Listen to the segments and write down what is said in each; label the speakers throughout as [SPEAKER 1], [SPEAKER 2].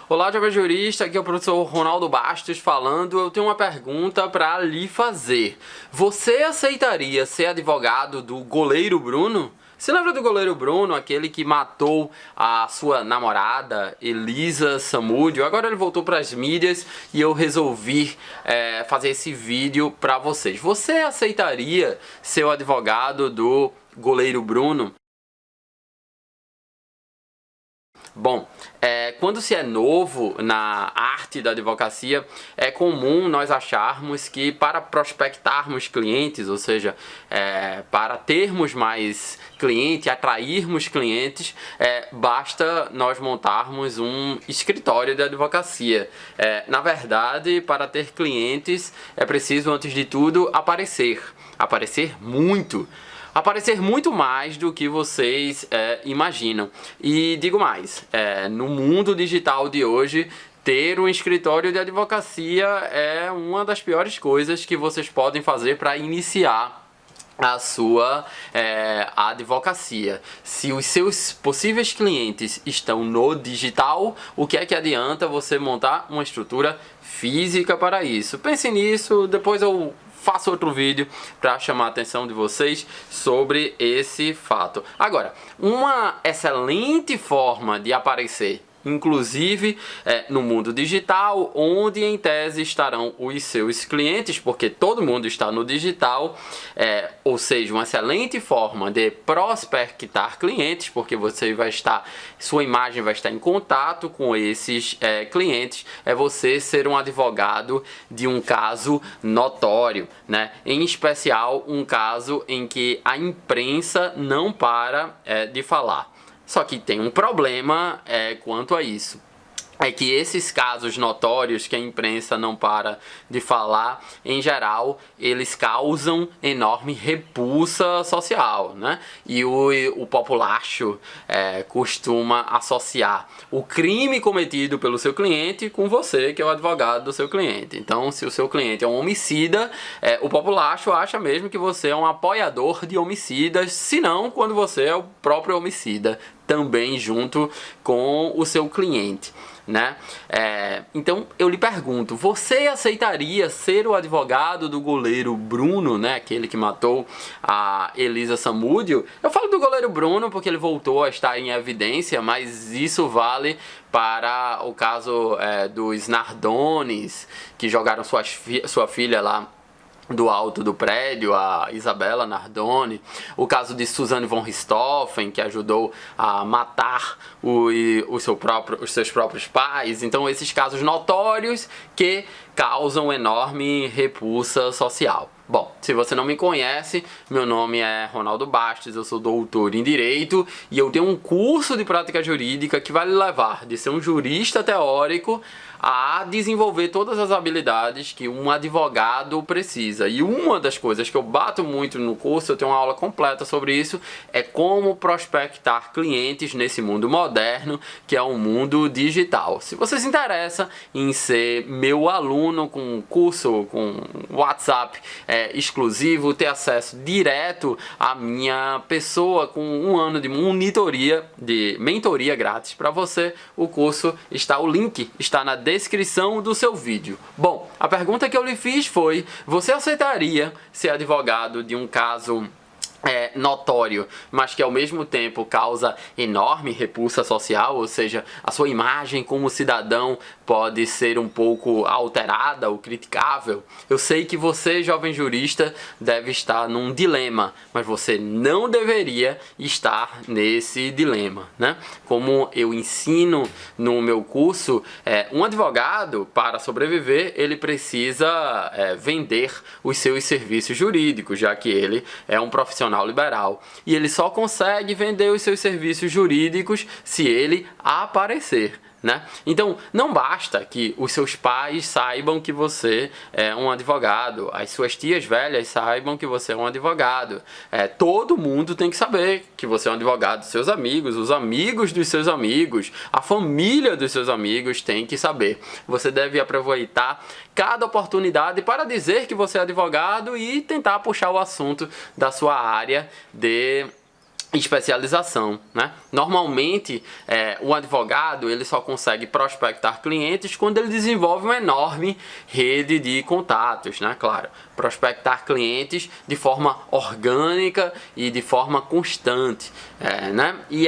[SPEAKER 1] Olá, jovem jurista, aqui é o professor Ronaldo Bastos falando. Eu tenho uma pergunta para lhe fazer. Você aceitaria ser advogado do goleiro Bruno? Você lembra do goleiro Bruno, aquele que matou a sua namorada, Elisa Samúdio? Agora ele voltou para as mídias e eu resolvi fazer esse vídeo para vocês. Você aceitaria ser o advogado do goleiro Bruno? Bom, quando se é novo na arte da advocacia, é comum nós acharmos que para prospectarmos clientes, ou seja, para termos mais clientes, atrairmos clientes, basta nós montarmos um escritório de advocacia. Na verdade, para ter clientes é preciso, antes de tudo, aparecer muito. Aparecer muito mais do que vocês imaginam. E digo mais, no mundo digital de hoje, ter um escritório de advocacia é uma das piores coisas que vocês podem fazer para iniciar a sua advocacia. Se os seus possíveis clientes estão no digital, o que é que adianta você montar uma estrutura física para isso? Pense nisso, depois eu faço outro vídeo para chamar a atenção de vocês sobre esse fato. Agora, uma excelente forma de aparecer, inclusive no mundo digital, onde em tese estarão os seus clientes, porque todo mundo está no digital, ou seja, uma excelente forma de prospectar clientes, porque sua imagem vai estar em contato com esses clientes, é você ser um advogado de um caso notório, né? Em especial um caso em que a imprensa não para de falar. Só que tem um problema quanto a isso. É que esses casos notórios que a imprensa não para de falar, em geral, eles causam enorme repulsa social, né? E o populacho costuma associar o crime cometido pelo seu cliente com você, que é o advogado do seu cliente. Então, se o seu cliente é um homicida, o populacho acha mesmo que você é um apoiador de homicidas, se não quando você é o próprio homicida, também junto com o seu cliente, né? Então eu lhe pergunto, você aceitaria ser o advogado do goleiro Bruno, né? Aquele que matou a Elisa Samúdio? Eu falo do goleiro Bruno porque ele voltou a estar em evidência, mas isso vale para o caso dos Nardones, que jogaram sua filha lá do alto do prédio, a Isabela Nardoni, o caso de Suzanne von Richthofen, que ajudou a matar os seus próprios pais. Então, esses casos notórios que causam enorme repulsa social. Bom, se você não me conhece, meu nome é Ronaldo Bastos, eu sou doutor em Direito e eu tenho um curso de prática jurídica que vai lhe levar de ser um jurista teórico a desenvolver todas as habilidades que um advogado precisa. E uma das coisas que eu bato muito no curso, eu tenho uma aula completa sobre isso, é como prospectar clientes nesse mundo moderno, que é um mundo digital. Se você se interessa em ser meu aluno com curso, com WhatsApp exclusivo, ter acesso direto à minha pessoa com um ano de mentoria grátis para você, o link está na descrição do seu vídeo. Bom, a pergunta que eu lhe fiz foi: você aceitaria ser advogado de um caso notório, mas que ao mesmo tempo causa enorme repulsa social, ou seja, a sua imagem como cidadão pode ser um pouco alterada ou criticável? Eu sei que você, jovem jurista, deve estar num dilema, mas você não deveria estar nesse dilema, né? Como eu ensino no meu curso, um advogado, para sobreviver, ele precisa vender os seus serviços jurídicos, já que ele é um profissional liberal. E ele só consegue vender os seus serviços jurídicos se ele aparecer, né? Então, não basta que os seus pais saibam que você é um advogado, as suas tias velhas saibam que você é um advogado. Todo mundo tem que saber que você é um advogado. Seus amigos, os amigos dos seus amigos, a família dos seus amigos tem que saber. Você deve aproveitar cada oportunidade para dizer que você é advogado e tentar puxar o assunto da sua área de especialização, né? Normalmente, o advogado ele só consegue prospectar clientes quando ele desenvolve uma enorme rede de contatos, né? Claro, prospectar clientes de forma orgânica e de forma constante, né? E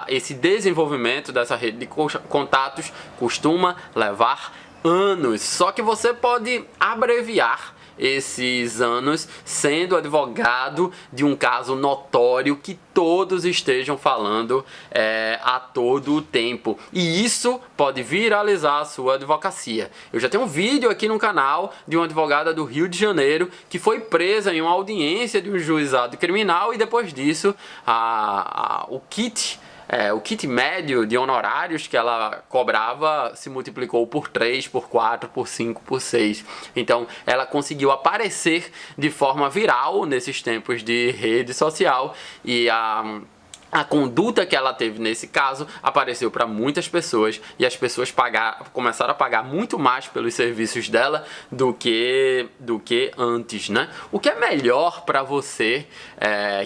[SPEAKER 1] esse desenvolvimento dessa rede de contatos costuma levar anos, só que você pode abreviar esses anos sendo advogado de um caso notório que todos estejam falando a todo o tempo, e isso pode viralizar a sua advocacia. Eu já tenho um vídeo aqui no canal de uma advogada do Rio de Janeiro que foi presa em uma audiência de um juizado criminal, e depois disso o kit médio de honorários que ela cobrava se multiplicou por 3, por 4, por 5, por 6. Então, ela conseguiu aparecer de forma viral nesses tempos de rede social, e a conduta que ela teve nesse caso apareceu para muitas pessoas, e as pessoas começaram a pagar muito mais pelos serviços dela do que antes, né? O que é melhor para você,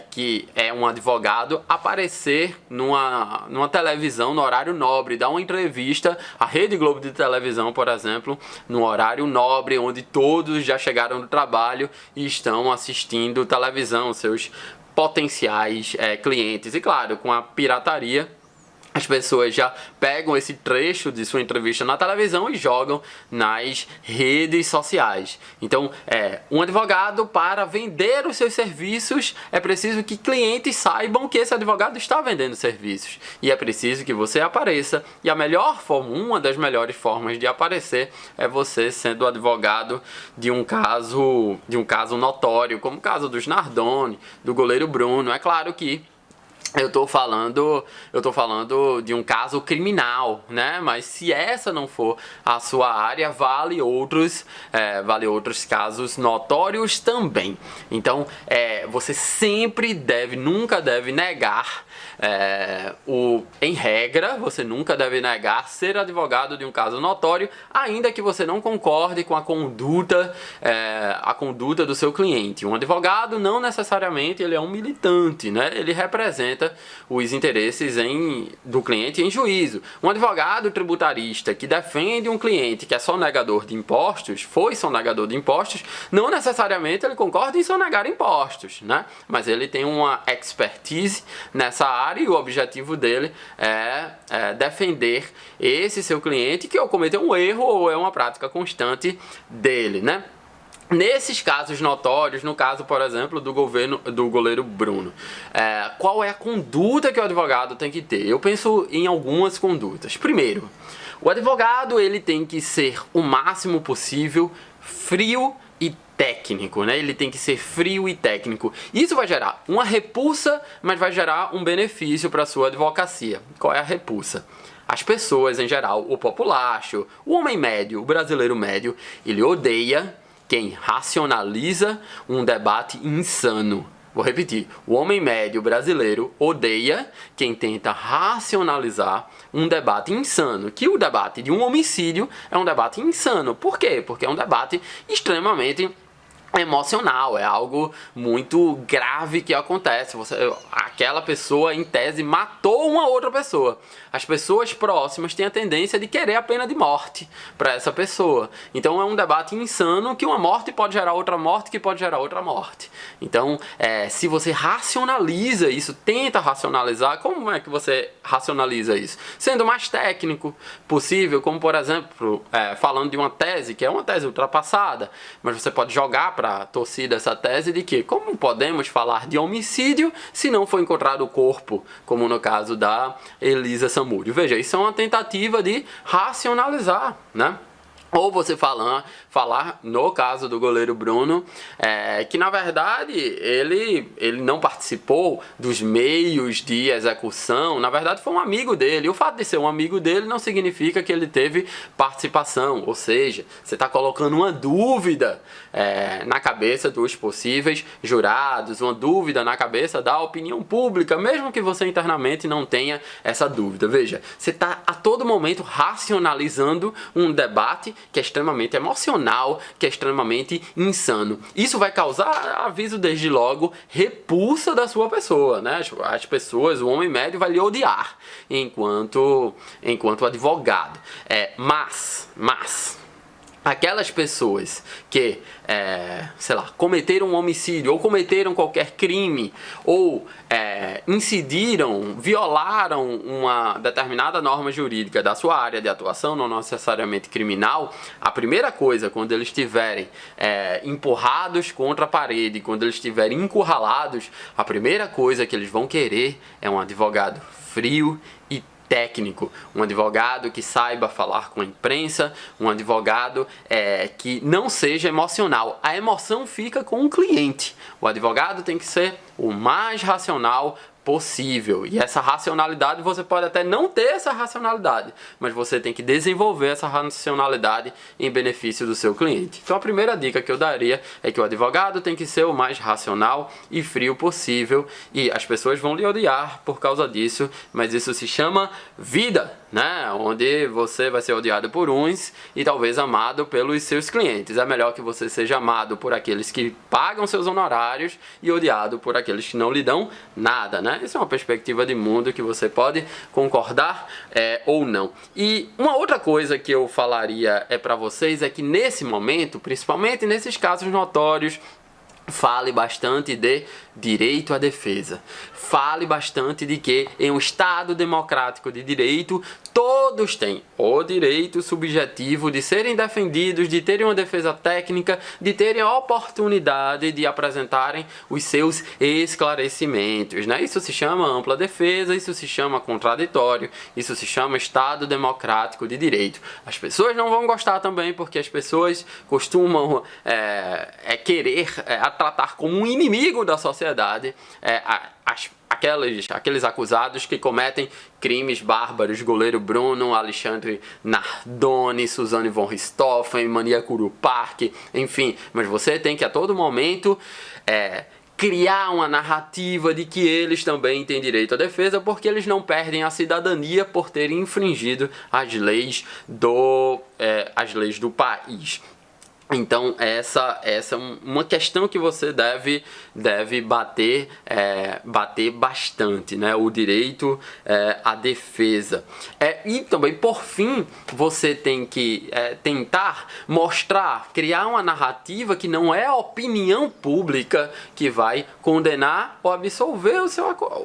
[SPEAKER 1] que é um advogado, aparecer numa televisão no horário nobre, dar uma entrevista à Rede Globo de televisão, por exemplo, no horário nobre, onde todos já chegaram do trabalho e estão assistindo televisão, seus potenciais clientes. E claro, com a pirataria, as pessoas já pegam esse trecho de sua entrevista na televisão e jogam nas redes sociais. Então, um advogado, para vender os seus serviços, é preciso que clientes saibam que esse advogado está vendendo serviços. E é preciso que você apareça. E a melhor forma, uma das melhores formas de aparecer, é você sendo advogado de um caso notório, como o caso dos Nardoni, do goleiro Bruno. É claro que eu tô falando de um caso criminal, né? Mas se essa não for a sua área, vale outros casos notórios também. Então, você nunca deve negar, em regra, você nunca deve negar ser advogado de um caso notório, ainda que você não concorde com a conduta do seu cliente. Um advogado não necessariamente ele é um militante, né? Ele representa os interesses do cliente em juízo. Um advogado tributarista que defende um cliente que é sonegador de impostos, foi sonegador de impostos, não necessariamente ele concorda em sonegar impostos, né? Mas ele tem uma expertise nessa área, e o objetivo dele é defender esse seu cliente que ou cometeu um erro ou é uma prática constante dele, né? Nesses casos notórios, no caso, por exemplo, do goleiro Bruno, qual é a conduta que o advogado tem que ter? Eu penso em algumas condutas. Primeiro, o advogado ele tem que ser o máximo possível frio e técnico, né? Ele tem que ser frio e técnico. Isso vai gerar uma repulsa, mas vai gerar um benefício para a sua advocacia. Qual é a repulsa? As pessoas em geral, o populacho, o homem médio, o brasileiro médio, ele odeia quem racionaliza um debate insano. Vou repetir, o homem médio brasileiro odeia quem tenta racionalizar um debate insano, que o debate de um homicídio é um debate insano. Por quê? Porque é um debate extremamente emocional, é algo muito grave que acontece. Aquela pessoa, em tese, matou uma outra pessoa. As pessoas próximas têm a tendência de querer a pena de morte para essa pessoa. Então é um debate insano, que uma morte pode gerar outra morte, que pode gerar outra morte. Então, se você racionaliza isso, tenta racionalizar, como é que você racionaliza isso? Sendo o mais técnico possível, como por exemplo, falando de uma tese, que é uma tese ultrapassada, mas você pode jogar para a torcida essa tese de que como podemos falar de homicídio se não foi encontrado o corpo, como no caso da Elisa Samúdio. Veja, isso é uma tentativa de racionalizar, né? Ou você falar no caso do goleiro Bruno, que na verdade ele não participou dos meios de execução, na verdade foi um amigo dele. E o fato de ser um amigo dele não significa que ele teve participação, ou seja, você está colocando uma dúvida na cabeça dos possíveis jurados, uma dúvida na cabeça da opinião pública, mesmo que você internamente não tenha essa dúvida. Veja, você está a todo momento racionalizando um debate que é extremamente emocional, que é extremamente insano. Isso vai causar, aviso desde logo, repulsa da sua pessoa, né? As pessoas, o homem médio vai lhe odiar enquanto advogado. Mas aquelas pessoas que, sei lá, cometeram um homicídio ou cometeram qualquer crime ou violaram uma determinada norma jurídica da sua área de atuação, não necessariamente criminal, a primeira coisa, quando eles estiverem empurrados contra a parede, quando eles estiverem encurralados, a primeira coisa que eles vão querer é um advogado frio e técnico, um advogado que saiba falar com a imprensa, um advogado que não seja emocional. A emoção fica com o cliente. O advogado tem que ser o mais racional possível. E essa racionalidade, você pode até não ter essa racionalidade, mas você tem que desenvolver essa racionalidade em benefício do seu cliente. Então a primeira dica que eu daria é que o advogado tem que ser o mais racional e frio possível, e as pessoas vão lhe odiar por causa disso, mas isso se chama vida, né? Onde você vai ser odiado por uns e talvez amado pelos seus clientes. É melhor que você seja amado por aqueles que pagam seus honorários e odiado por aqueles que não lhe dão nada, né? Isso é uma perspectiva de mundo que você pode concordar ou não. E uma outra coisa que eu falaria para vocês é que nesse momento, principalmente nesses casos notórios, fale bastante de direito à defesa. Fale bastante de que em um Estado democrático de direito, todos têm o direito subjetivo de serem defendidos, de terem uma defesa técnica, de terem a oportunidade de apresentarem os seus esclarecimentos, né? Isso se chama ampla defesa, isso se chama contraditório, isso se chama Estado democrático de direito. As pessoas não vão gostar também, porque as pessoas costumam querer tratar como um inimigo da sociedade aqueles acusados que cometem crimes bárbaros, goleiro Bruno, Alexandre Nardoni, Suzane von Richthofen, Mania Kurupark, enfim. Mas você tem que a todo momento criar uma narrativa de que eles também têm direito à defesa, porque eles não perdem a cidadania por terem infringido as leis do país. Então essa é uma questão que você deve bater bastante, né? O direito à defesa. E também, por fim, você tem que tentar criar uma narrativa que não é a opinião pública que vai condenar ou absolver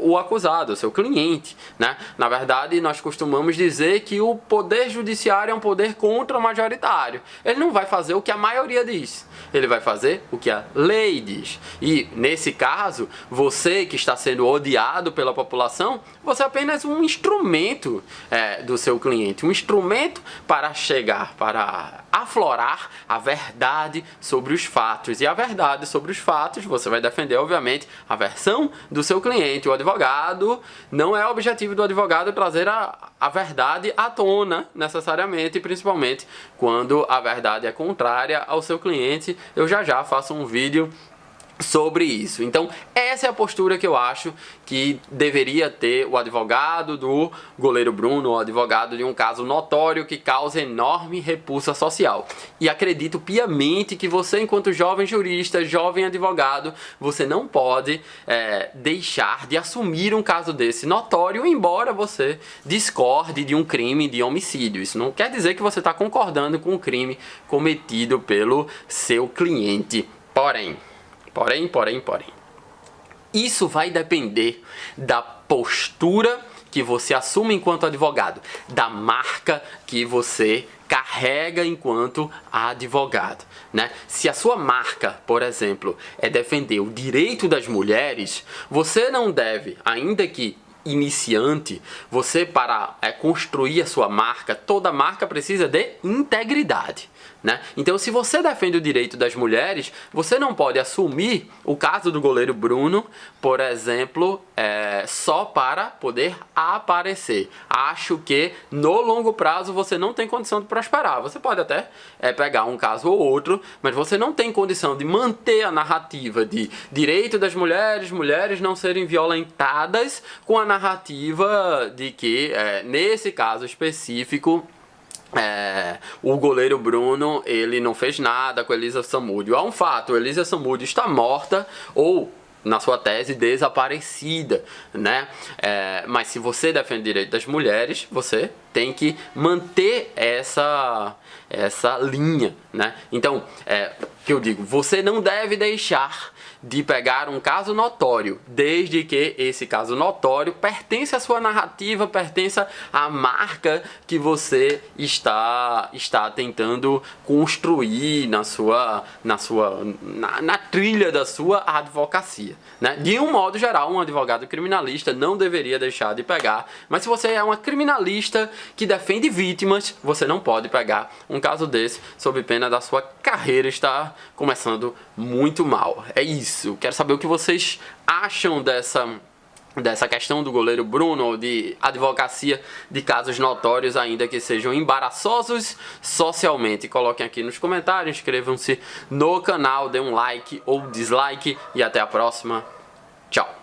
[SPEAKER 1] o acusado, o seu cliente, né? Na verdade, nós costumamos dizer que o poder judiciário é um poder contra-majoritário. Ele não vai fazer o que a maioria diz, ele vai fazer o que a lei diz. E nesse caso, você que está sendo odiado pela população, você é apenas um instrumento do seu cliente, um instrumento para aflorar a verdade sobre os fatos. E a verdade sobre os fatos, você vai defender, obviamente, a versão do seu cliente. O advogado, não é o objetivo do advogado trazer a verdade à tona, necessariamente, principalmente quando a verdade é contrária ao seu cliente. Eu já faço um vídeo sobre isso. Então, essa é a postura que eu acho que deveria ter o advogado do goleiro Bruno, o advogado de um caso notório que causa enorme repulsa social. E acredito piamente que você, enquanto jovem jurista, jovem advogado, você não pode deixar de assumir um caso desse notório, embora você discorde de um crime de homicídio. Isso não quer dizer que você está concordando com o crime cometido pelo seu cliente. Porém, isso vai depender da postura que você assume enquanto advogado, da marca que você carrega enquanto advogado, né? Se a sua marca, por exemplo, é defender o direito das mulheres, você não deve, ainda que iniciante, você para construir a sua marca, toda marca precisa de integridade, né? Então, se você defende o direito das mulheres, você não pode assumir o caso do goleiro Bruno, por exemplo, só para poder aparecer. Acho que no longo prazo você não tem condição de prosperar. Você pode até pegar um caso ou outro, mas você não tem condição de manter a narrativa de direito das mulheres, mulheres não serem violentadas, com a narrativa de que, nesse caso específico, o goleiro Bruno, ele não fez nada com Elisa Samúdio. É um fato, Elisa Samúdio está morta ou, na sua tese, desaparecida, né? Mas se você defende o direito das mulheres, você tem que manter essa linha, né? Então, que eu digo, você não deve deixar de pegar um caso notório, desde que esse caso notório pertence à sua narrativa, pertença à marca que você está tentando construir na trilha da sua advocacia, né? De um modo geral, um advogado criminalista não deveria deixar de pegar, mas se você é uma criminalista que defende vítimas, você não pode pegar um caso desse sob pena da sua carreira estar começando muito mal. É isso. Quero saber o que vocês acham dessa questão do goleiro Bruno, ou de advocacia de casos notórios, ainda que sejam embaraçosos socialmente. Coloquem aqui nos comentários, inscrevam-se no canal, dê um like ou dislike e até a próxima. Tchau!